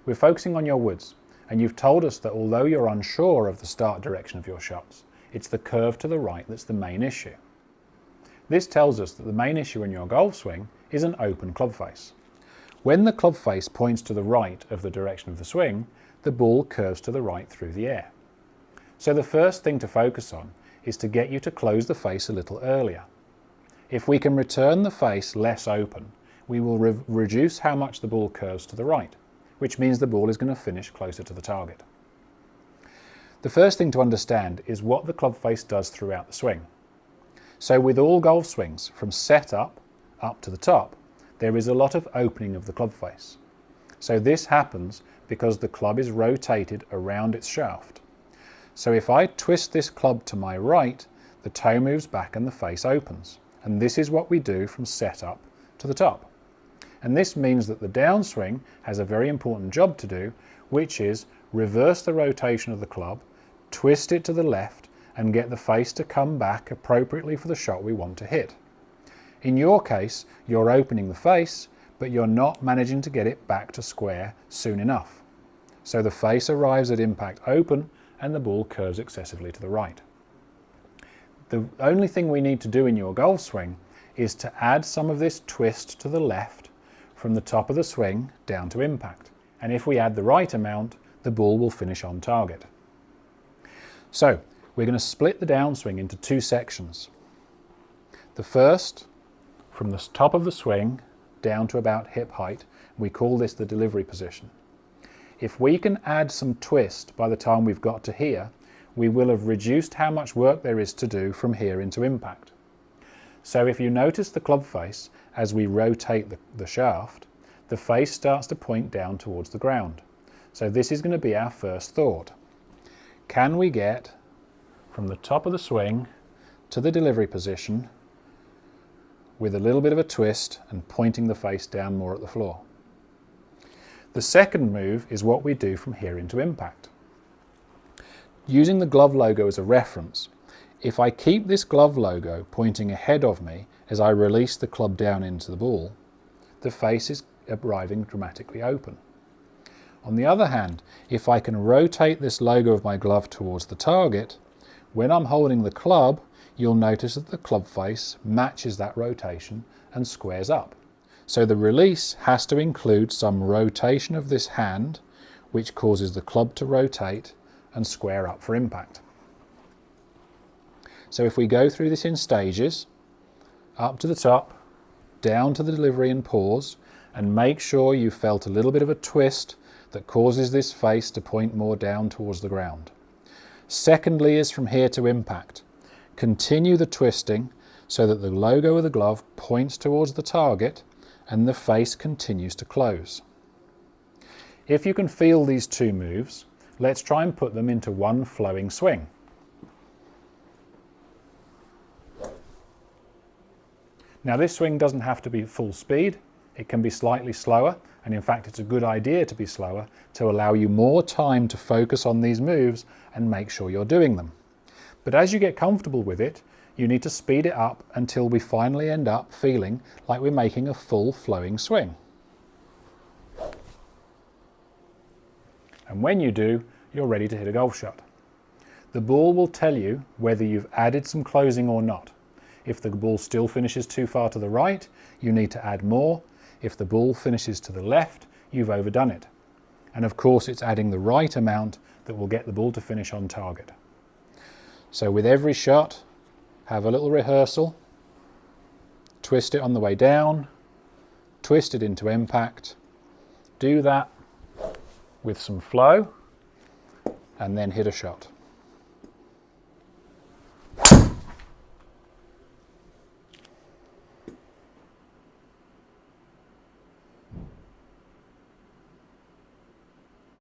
we're focusing on your woods, and you've told us that although you're unsure of the start direction of your shots, it's the curve to the right that's the main issue. This tells us that the main issue in your golf swing is an open club face. When the club face points to the right of the direction of the swing, the ball curves to the right through the air. So the first thing to focus on is to get you to close the face a little earlier. If we can return the face less open, we will reduce how much the ball curves to the right, which means the ball is going to finish closer to the target. The first thing to understand is what the club face does throughout the swing. So with all golf swings, from setup up to the top, there is a lot of opening of the club face. So this happens because the club is rotated around its shaft. So if I twist this club to my right, the toe moves back and the face opens. And this is what we do from setup to the top. And this means that the downswing has a very important job to do, which is reverse the rotation of the club, twist it to the left, and get the face to come back appropriately for the shot we want to hit. In your case, you're opening the face, but you're not managing to get it back to square soon enough. So the face arrives at impact open, and the ball curves excessively to the right. The only thing we need to do in your golf swing is to add some of this twist to the left from the top of the swing down to impact. And if we add the right amount, the ball will finish on target. So we're going to split the downswing into two sections. The first, from the top of the swing down to about hip height, we call this the delivery position. If we can add some twist by the time we've got to here, we will have reduced how much work there is to do from here into impact. So if you notice the club face, as we rotate the shaft, the face starts to point down towards the ground. So this is going to be our first thought. Can we get from the top of the swing to the delivery position with a little bit of a twist and pointing the face down more at the floor? The second move is what we do from here into impact. Using the glove logo as a reference, if I keep this glove logo pointing ahead of me as I release the club down into the ball, the face is arriving dramatically open. On the other hand, if I can rotate this logo of my glove towards the target, when I'm holding the club, you'll notice that the club face matches that rotation and squares up. So the release has to include some rotation of this hand, which causes the club to rotate and square up for impact. So if we go through this in stages, up to the top, down to the delivery and pause, and make sure you felt a little bit of a twist that causes this face to point more down towards the ground. Secondly is from here to impact. Continue the twisting so that the logo of the glove points towards the target and the face continues to close. If you can feel these two moves, let's try and put them into one flowing swing. Now this swing doesn't have to be full speed, it can be slightly slower, and in fact it's a good idea to be slower to allow you more time to focus on these moves and make sure you're doing them. But as you get comfortable with it, you need to speed it up until we finally end up feeling like we're making a full flowing swing. And when you do, you're ready to hit a golf shot. The ball will tell you whether you've added some closing or not. If the ball still finishes too far to the right, you need to add more. If the ball finishes to the left, you've overdone it. And of course it's adding the right amount that will get the ball to finish on target. So with every shot, have a little rehearsal, twist it on the way down, twist it into impact, do that with some flow, and then hit a shot.